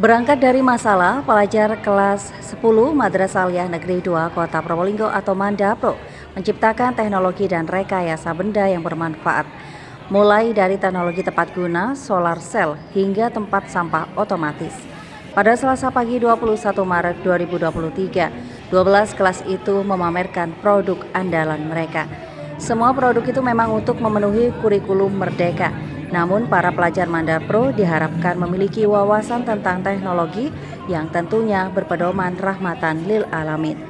Berangkat dari masalah, pelajar kelas 10 Madrasah Aliyah Negeri 2 Kota Probolinggo atau Mandapro menciptakan teknologi dan rekayasa benda yang bermanfaat. Mulai dari teknologi tepat guna, solar cell, hingga tempat sampah otomatis. Pada Selasa pagi 21 Maret 2023, 12 kelas itu memamerkan produk andalan mereka. Semua produk itu memang untuk memenuhi kurikulum Merdeka. Namun para pelajar Mandapro diharapkan memiliki wawasan tentang teknologi yang tentunya berpedoman rahmatan lil alamin.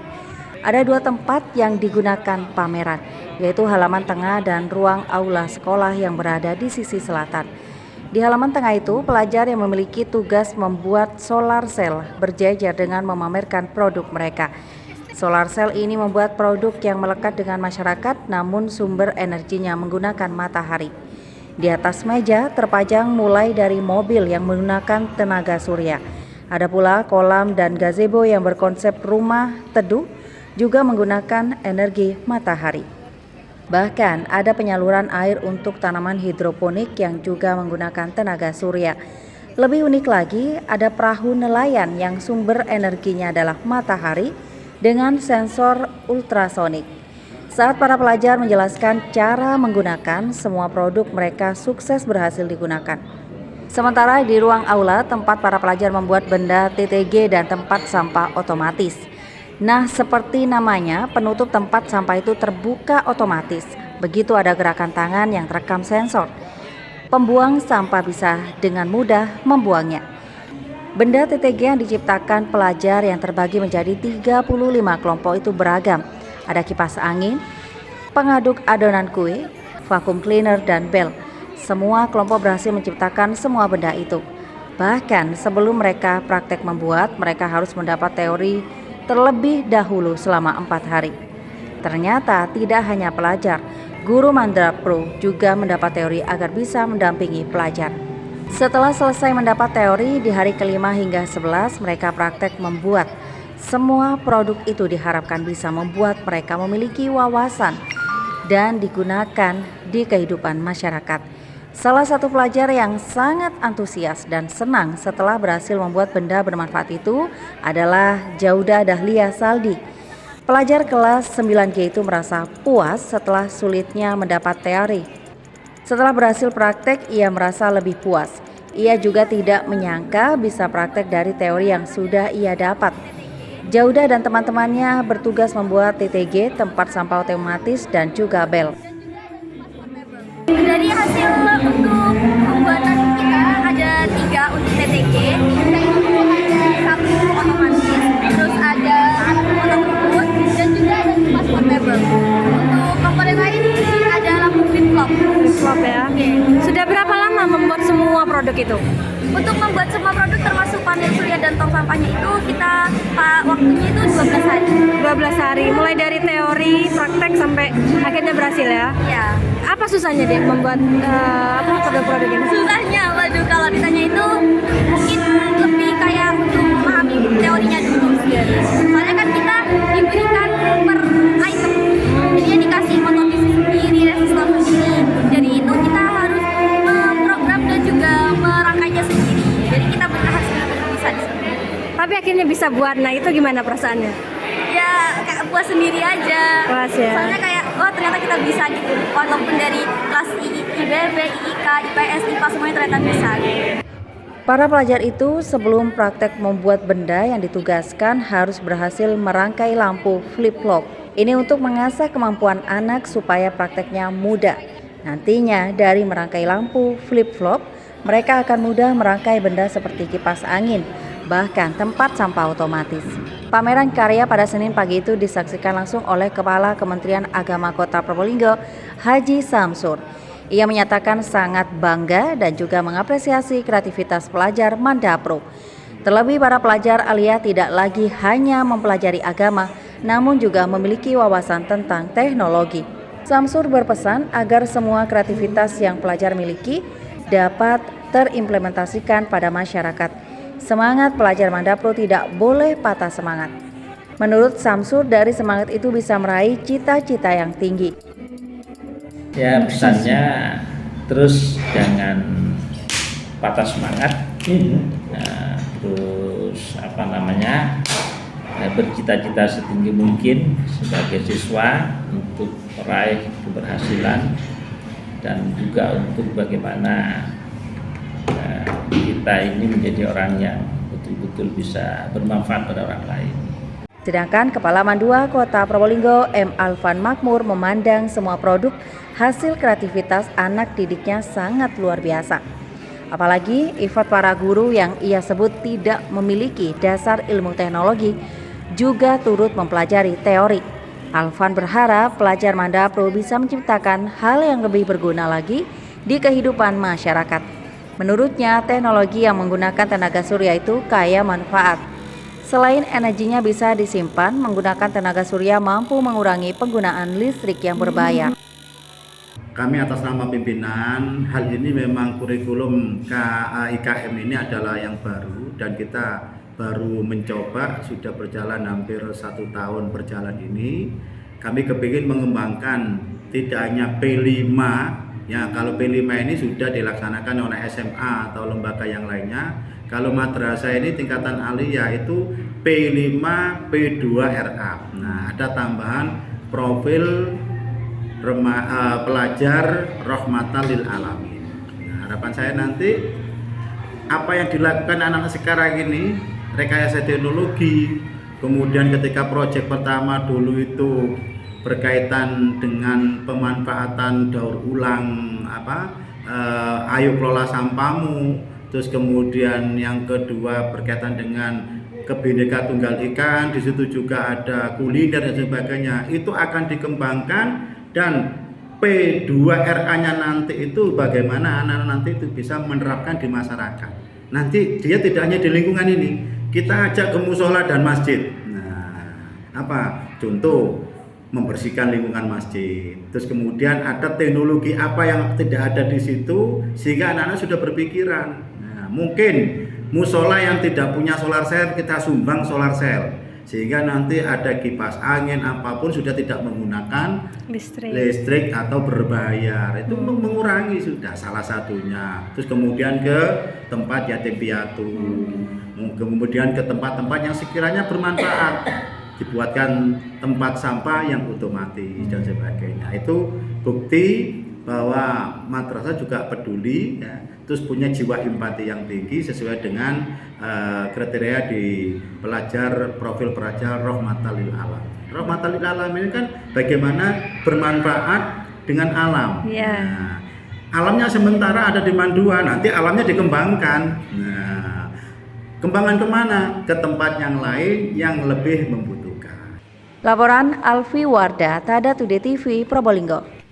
Ada dua tempat yang digunakan pameran, yaitu halaman tengah dan ruang aula sekolah yang berada di sisi selatan. Di halaman tengah itu, pelajar yang memiliki tugas membuat solar cell berjejer dengan memamerkan produk mereka. Solar cell ini membuat produk yang melekat dengan masyarakat, namun sumber energinya menggunakan matahari. Di atas meja terpajang mulai dari mobil yang menggunakan tenaga surya. Ada pula kolam dan gazebo yang berkonsep rumah teduh juga menggunakan energi matahari. Bahkan ada penyaluran air untuk tanaman hidroponik yang juga menggunakan tenaga surya. Lebih unik lagi, ada perahu nelayan yang sumber energinya adalah matahari dengan sensor ultrasonik. Saat para pelajar menjelaskan cara menggunakan, semua produk mereka sukses berhasil digunakan. Sementara di ruang aula, tempat para pelajar membuat benda TTG dan tempat sampah otomatis. Nah, seperti namanya, penutup tempat sampah itu terbuka otomatis. Begitu ada gerakan tangan yang terekam sensor. Pembuang sampah bisa dengan mudah membuangnya. Benda TTG yang diciptakan pelajar yang terbagi menjadi 35 kelompok itu beragam. Ada kipas angin, pengaduk adonan kue, vacuum cleaner, dan bel. Semua kelompok berhasil menciptakan semua benda itu. Bahkan sebelum mereka praktek membuat, mereka harus mendapat teori terlebih dahulu selama 4 hari. Ternyata tidak hanya pelajar, guru Mandapro juga mendapat teori agar bisa mendampingi pelajar. Setelah selesai mendapat teori, di hari kelima hingga 11 mereka praktek membuat. Semua produk itu diharapkan bisa membuat mereka memiliki wawasan dan digunakan di kehidupan masyarakat. Salah satu pelajar yang sangat antusias dan senang setelah berhasil membuat benda bermanfaat itu adalah Jauda Dahlia Saldi. Pelajar kelas 9G itu merasa puas setelah sulitnya mendapat teori. Setelah berhasil praktek, ia merasa lebih puas. Ia juga tidak menyangka bisa praktek dari teori yang sudah ia dapat. Jauda dan teman-temannya bertugas membuat TTG, tempat sampah otomatis, dan juga bel. Dari hasil untuk pembuatan kita ada 3 untuk TTG, ada 1 otomatis, terus ada otot dan juga ada kipas portable. Untuk komponen lain ada lampu flip-flop. Flip-flop ya. Oke. Sudah berapa lama membuat semua produk itu? Untuk membuat semua produk termasuk panel surya dan tong sampahnya itu waktunya itu 12 hari. 12 hari, mulai dari teori, praktek sampai akhirnya berhasil ya? Ya. Apa susahnya dia membuat produk-produk ini? Susahnya, waduh, kalau ditanya itu mungkin lebih kayak untuk memahami teorinya dulu sih. Soalnya kan kita diberikan per item, jadinya dikasih motor sendiri, resistor sendiri. Jadi itu kita harus memprogram dan juga merangkainya sendiri. Jadi kita bertahap sebelum bisa di sini. Tapi akhirnya bisa buat, nah itu gimana perasaannya? Ya kayak puas sendiri aja. Puas ya? Soalnya kayak, oh ternyata kita bisa gitu. Walaupun dari kelas IBB, IIK, IPS, IPA semuanya ternyata bisa. Para pelajar itu sebelum praktek membuat benda yang ditugaskan harus berhasil merangkai lampu flip-flop. Ini untuk mengasah kemampuan anak supaya prakteknya mudah. Nantinya dari merangkai lampu flip-flop, mereka akan mudah merangkai benda seperti kipas angin, bahkan tempat sampah otomatis. Pameran karya pada Senin pagi itu disaksikan langsung oleh Kepala Kementerian Agama Kota Probolinggo, Haji Samsur. Ia menyatakan sangat bangga dan juga mengapresiasi kreativitas pelajar Mandapro. Terlebih para pelajar Aliyah tidak lagi hanya mempelajari agama, namun juga memiliki wawasan tentang teknologi. Samsur berpesan agar semua kreativitas yang pelajar miliki dapat terimplementasikan pada masyarakat. Semangat pelajar Mandapro tidak boleh patah semangat. Menurut Samsur, dari semangat itu bisa meraih cita-cita yang tinggi. Ya, pesannya terus jangan patah semangat. Nah, terus bercita-cita setinggi mungkin sebagai siswa untuk meraih keberhasilan dan juga untuk bagaimana kita ini menjadi orang yang betul-betul bisa bermanfaat pada orang lain. Sedangkan Kepala Mandua Kota Probolinggo M. Alvan Makmur memandang semua produk hasil kreativitas anak didiknya sangat luar biasa. Apalagi effort para guru yang ia sebut tidak memiliki dasar ilmu teknologi juga turut mempelajari teori. Alvan berharap pelajar Mandapro bisa menciptakan hal yang lebih berguna lagi di kehidupan masyarakat. Menurutnya, teknologi yang menggunakan tenaga surya itu kaya manfaat. Selain energinya bisa disimpan, menggunakan tenaga surya mampu mengurangi penggunaan listrik yang berbahaya. Kami atas nama pimpinan, hal ini memang kurikulum IKM ini adalah yang baru dan kita baru mencoba, sudah berjalan hampir 1 tahun berjalan ini. Kami kepingin mengembangkan tidak hanya P5, ya kalau P5 ini sudah dilaksanakan oleh SMA atau lembaga yang lainnya. Kalau madrasah ini tingkatan aliyah itu P5, P2 RA. Nah, ada tambahan profil pelajar rahmatan lil alamin. Nah, harapan saya nanti apa yang dilakukan anak-anak sekarang ini, rekayasa teknologi, kemudian ketika proyek pertama dulu itu berkaitan dengan pemanfaatan daur ulang ayo kelola sampahmu. Terus kemudian yang kedua berkaitan dengan Bhinneka Tunggal Ika, di situ juga ada kuliner dan sebagainya. Itu akan dikembangkan dan P2RA-nya nanti itu bagaimana anak-anak nanti itu bisa menerapkan di masyarakat. Nanti dia tidak hanya di lingkungan ini, kita ajak ke musola dan masjid. Nah, contoh membersihkan lingkungan masjid. Terus kemudian ada teknologi apa yang tidak ada di situ sehingga anak-anak sudah berpikiran. Mungkin musola yang tidak punya solar cell kita sumbang solar cell sehingga nanti ada kipas angin apapun sudah tidak menggunakan listrik atau berbayar. Itu mengurangi sudah salah satunya. Terus kemudian ke tempat yatim piatu, kemudian ke tempat-tempat yang sekiranya bermanfaat, dibuatkan tempat sampah yang otomatis dan sebagainya. Itu bukti bahwa madrasah juga peduli, ya, terus punya jiwa empati yang tinggi sesuai dengan kriteria di profil pelajar rahmatan lil alamin. Rahmatan lil alamin kan bagaimana bermanfaat dengan alam. Yeah. Nah, alamnya sementara ada di Mandua, nanti alamnya dikembangkan. Nah, kembangan kemana? Ke tempat yang lain yang lebih membutuhkan. Laporan Alfi Wardah, Tada Today TV, Probolinggo.